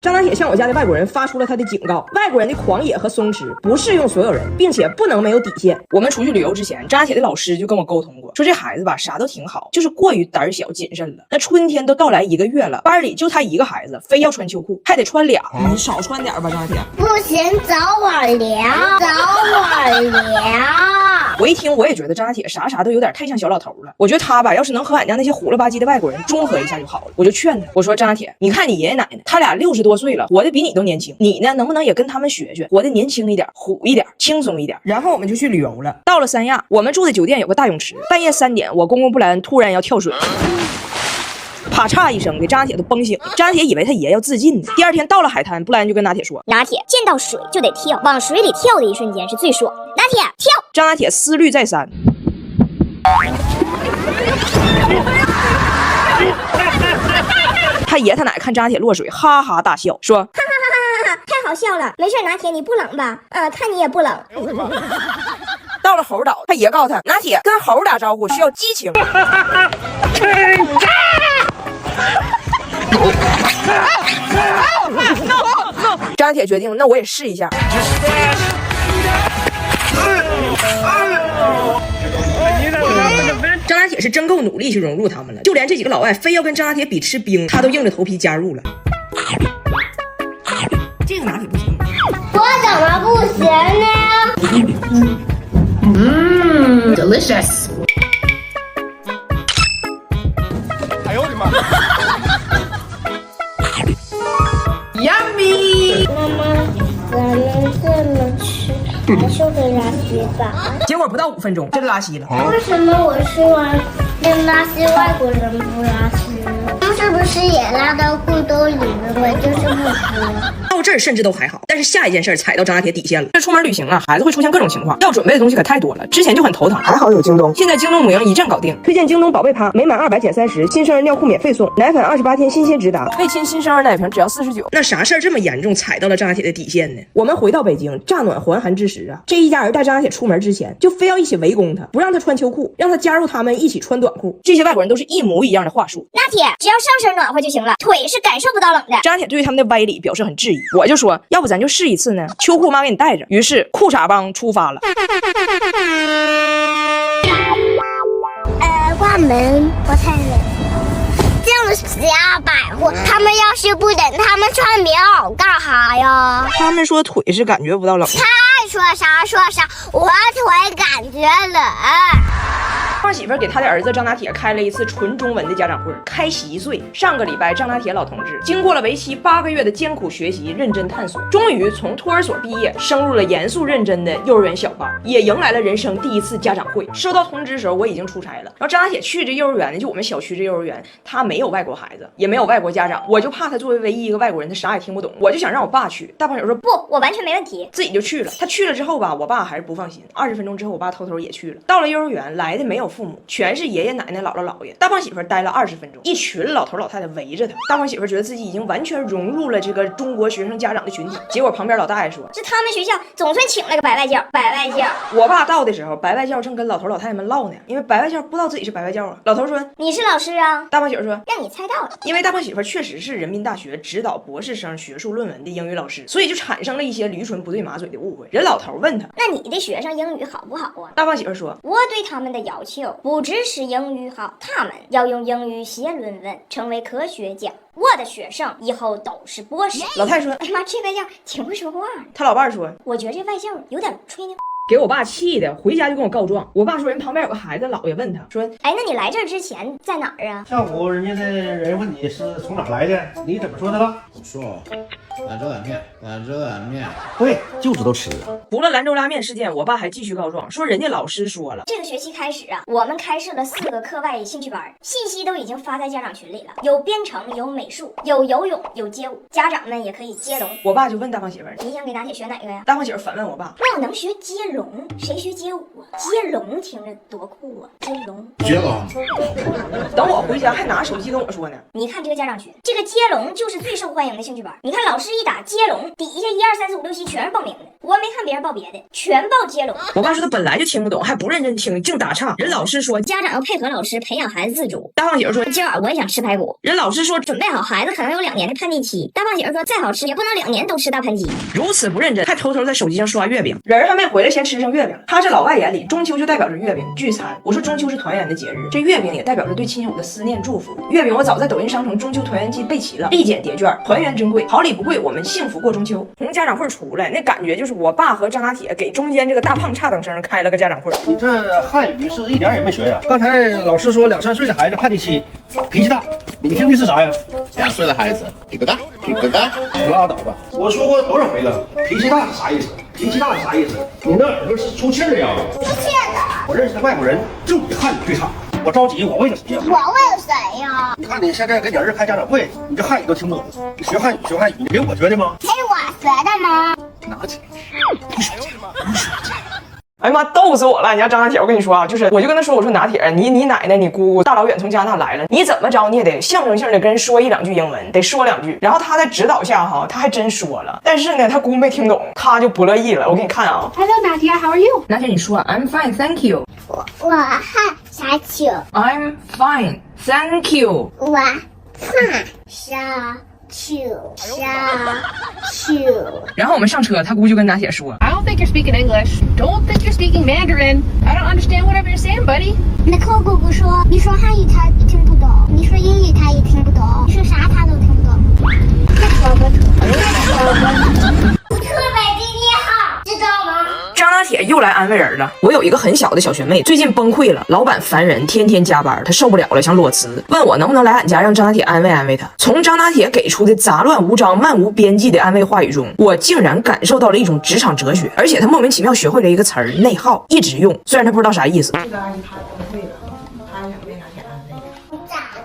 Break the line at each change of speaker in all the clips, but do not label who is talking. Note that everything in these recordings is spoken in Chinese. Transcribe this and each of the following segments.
张大铁向我家的外国人发出了他的警告：外国人的狂野和松弛不适用所有人，并且不能没有底线。我们出去旅游之前，张大铁的老师就跟我沟通过，说这孩子吧啥都挺好，就是过于胆小谨慎了。那春天都到来1个月了，班里就他一个孩子，非要穿秋裤，还得穿俩。你少穿点吧，张大铁。
不行，早晚凉，早晚凉。
我一听，我也觉得张大铁啥都有点太像小老头了。我觉得他吧，要是能和俺家那些虎了吧唧的外国人中和一下就好了。我就劝他，我说张大铁，你看你爷爷奶奶，他俩60多岁了，活得比你都年轻，你呢，能不能也跟他们学学，活得年轻一点，虎一点，轻松一点？然后我们就去旅游了。到了三亚，我们住的酒店有个大泳池，半夜3点，我公公布兰突然要跳水。啪嚓一声，给张大铁都崩醒了。张大铁以为他爷要自尽呢。第二天到了海滩，布兰就跟拿铁说：“
拿铁见到水就得跳，往水里跳的一瞬间是最爽。拿铁跳！”
张大铁思虑再三，他爷他奶看张大铁落水，哈哈大笑，说：“
哈哈哈哈哈，太好笑了！没事，拿铁你不冷吧？看你也不冷。”
到了猴岛，他爷告诉他，拿铁跟猴打招呼需要激情。张大铁决定，那我也试一下。张大铁是真够努力去融入他们了，就连这几个老外非要跟张大铁比吃冰，他都硬着头皮加入了。这个拿铁不行，
我怎么不行呢
？Delicious。
哎呦我的妈
！Yummy。
妈妈，咱们这么吃，还是会拉稀吧？
结果不到5分钟，真拉稀了。
为什么我吃完能拉稀，外国人不拉稀呢？是不是也拉到裤兜里了？我就是不吃。
到这儿甚至都还好，但是下一件事踩到张大铁底线了。这出门旅行啊，孩子会出现各种情况，要准备的东西可太多了，之前就很头疼。还好有京东，现在京东母婴一站搞定。推荐京东宝贝趴，每满200减30，新生儿尿裤免费送，奶粉28天新鲜直达，为亲新生儿奶瓶只要49。那啥事儿这么严重，踩到了张大铁的底线呢？我们回到北京，乍暖还寒之时啊，这一家人带张大铁出门之前，就非要一起围攻他，不让他穿秋裤，让他加入他们一起穿短裤。这些外国人都是一模一样的话术。
拿铁只要上身暖和就行了，腿是感受不到冷的。
张大铁对他们的歪理表示很质疑，我就说，要不咱就试一次呢？秋裤妈给你带着。于是裤衩帮出发了。
关门，我太冷。这家百货，他们要是不等他们穿棉袄干哈呀？
他们说腿是感觉不到冷。
他说啥说啥，我腿感觉冷。
胖媳妇给他的儿子张大铁开了一次纯中文的家长会，开席岁。上个礼拜，张大铁老同志经过了为期8个月的艰苦学习、认真探索，终于从托儿所毕业，升入了严肃认真的幼儿园小班，也迎来了人生第一次家长会。收到通知的时候，我已经出差了。然后张大铁去这幼儿园呢，就我们小区这幼儿园，他没有外国孩子，也没有外国家长，我就怕他作为唯一一个外国人，他啥也听不懂，我就想让我爸去。大胖友说
不，我完全没问题，
自己就去了。他去了之后吧，我爸还是不放心。20分钟之后，我爸偷偷也去了。到了幼儿园，来的没有父母，全是爷爷奶奶、姥姥姥爷。大胖媳妇待了20分钟，一群老头老太太围着他。大胖媳妇觉得自己已经完全融入了这个中国学生家长的群体。结果旁边老大爷说：“
这他们学校总算请了个白外教。”白外教。
我爸到的时候，白外教正跟老头老太太们唠呢，因为白外教不知道自己是白外教啊。老头说：“
你是老师啊？”
大胖媳妇说：“
让你猜到了。”
因为大胖媳妇确实是人民大学指导博士生学术论文的英语老师，所以就产生了一些驴唇不对马嘴的误会。人老头问他：“
那你的学生英语好不好啊？”
大胖媳妇说：“
我对他们的要求不只是英语好，他们要用英语写论文，成为科学家。我的学生以后都是博士。”
老太说：“
哎呀妈，这外教挺会说话。”
他老伴说：“
我觉得这外教有点吹牛。”
给我爸气的，回家就跟我告状。我爸说人旁边有个孩子，姥爷问他说：“
哎，那你来这儿之前在哪儿啊？”
下午人家的人问你是从哪来的，你怎么说的了？
我说兰州拉面，兰州拉面。
对，就知道吃。
除了兰州拉面事件，我爸还继续告状，说人家老师说了，
这个学期开始啊，我们开设了4个课外兴趣班，信息都已经发在家长群里了，有编程，有美术，有游泳，有街舞，家长们也可以接龙。
我爸就问大胖媳妇：“
你想给拿铁学哪个呀？”
大胖媳妇反问我爸：“
那我能学接龙龙，谁学街舞啊？接龙听着多酷啊！接龙，
接龙，
等我回家还拿手机跟我说呢。
你看这个家长群，这个接龙就是最受欢迎的兴趣班。你看老师一打接龙，底下1、2、3、4、5、6、7全是报名的，我没看别人报别的，全报接龙。
我爸说他本来就听不懂，还不认真听，净打岔。人老师说
家长要配合老师培养孩子自主。
大胖姐儿说
今晚我也想吃排骨。
人老师说
准备好，孩子可能有2年的叛逆期。大胖姐儿说再好吃也不能2年都吃大盘鸡。
如此不认真，还偷偷在手机上刷月饼。人还没回来，先吃上月饼。他这老外眼里，中秋就代表着月饼聚餐。我说中秋是团圆的节日，这月饼也代表着对亲友的思念祝福。月饼我早在抖音商城中秋团圆季备齐了，立减叠券，团圆珍贵，好礼不贵，我们幸福过中秋。从家长会出来，那感觉就是我爸和张大铁给中间这个大胖差等生开了个家长会。
你这汉语是一点也没学呀。刚才老师说2、3岁的孩子叛逆期，脾气大，你听的是啥呀
2岁的孩子，一个大，一个大。
拉倒吧！我说过多少回了，脾气大是啥意思？脾气大是啥意思？你那耳朵是出气儿呀？
出气的。
我认识的外国人就比汉语最差。我着急，我为了谁呀？
我为了谁呀？
你看你现在跟你儿子开家长会，你这汉语都听不懂，你学汉语，你给我学的吗？
是我学的吗？
拿起。
哎呀妈，逗死我了！你家张大铁，我跟你说啊，我就跟他说，我说拿铁，你奶奶、你姑姑大老远从加拿大来了，你怎么着你也得象征性的跟人说1、2句英文，得说2句。然后他在指导下哈，他还真说了，但是呢，他姑没听懂，他就不乐意了。我给你看啊
Hello, Nadia. How are you?
拿铁，你说 I'm fine, thank you.
我汉啥球？
I'm fine, thank you.
我汉啥球？啥球？
然后我们上车，他姑就跟拿铁说
I don't think you're speaking English. Don't think you're speaking Mandarin. I don't understand whatever you're saying, buddy.
那扣姑姑说，你说汉语他听不懂，你说英语他也听不懂，你说啥他都听不懂。我特别今天好，知道吗？
张大铁又来安慰人了。我有一个很小的小学妹，最近崩溃了，老板烦人，天天加班，她受不了了，想裸辞，问我能不能来俺家让张大铁安慰安慰她。从张大铁给出的杂乱无章、漫无边际的安慰话语中，我竟然感受到了一种职场哲学，而且他莫名其妙学会了一个词儿“内耗”，一直用，虽然他不知道啥意思。这个阿姨她崩溃了，她想被拿铁安慰。
咋的？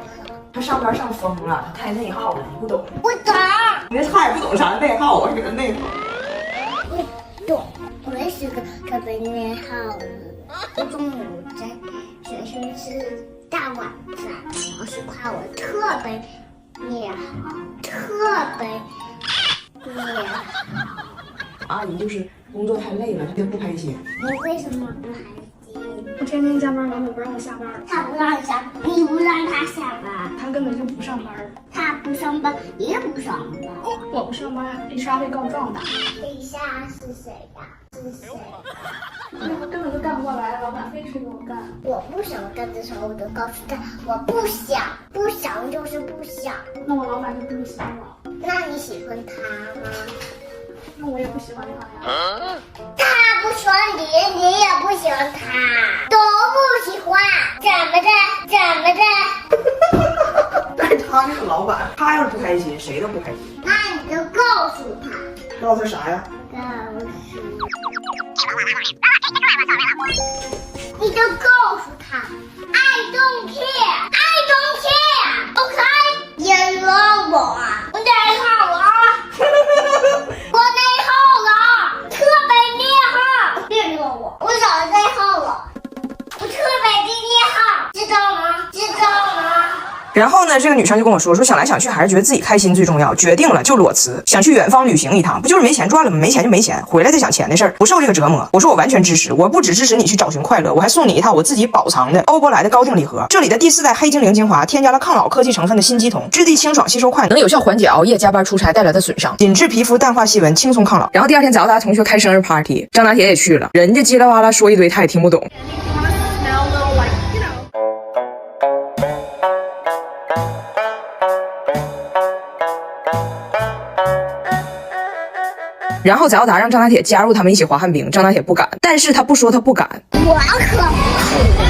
她上班上疯了，她太内耗了，你不懂。
不懂。
你那他也不懂啥内耗，我是给他内耗。
不懂。我也是个特别内耗的。我中午在学校吃大晚饭，老师夸我特别内耗，特别内耗。
阿姨就是工作太累了，她不开心。
你为什么不开心？
我天天加班，老板不让我下班。
他不让下，你不让他下班，
他根本就不上班。
他不上班，你也不上班。
我不上班，HR 会告状的。
等一下是谁呀？是谁？
我根本就干不过来，老板非催着我干。
我不想干的时候，我就告诉他我不想，不想就是不想。
那我老板就不喜欢我。
那你喜欢他吗？
那我也不喜欢他呀。
他不喜欢你，你也不喜欢他，都不喜欢，怎么的？怎么的？
但是他这个老板，他要是不开心，谁都不开心。
那你就告诉他，
告诉他啥呀？
告诉，你就告诉他 I don't care, I don't care, OK？ 别惹我，我内耗了，我内耗了，特别内耗，别惹我，我早就内耗了，我特别的内耗，知道吗？知道吗？
然后呢，这个女生就跟我说想来想去还是觉得自己开心最重要，决定了就裸辞，想去远方旅行一趟，不就是没钱赚了吗？没钱就没钱，回来再想钱的事儿，不受这个折磨。我说我完全支持，我不只支持你去找寻快乐，我还送你一套我自己保藏的欧珀莱的高定礼盒，这里的第4代黑精灵精华添加了抗老科技成分的新肌酮，质地清爽，吸收快，能有效缓解熬夜加班出差带来的损伤，紧致皮肤，淡化细纹，轻松抗老。然后第2天早大同学开生日 party， 张大铁也去了，人家叽里哇啦说一堆，他也听不懂。然后早达让张大铁加入他们一起滑旱冰，张大铁不敢，但是他不说他不敢，
我可不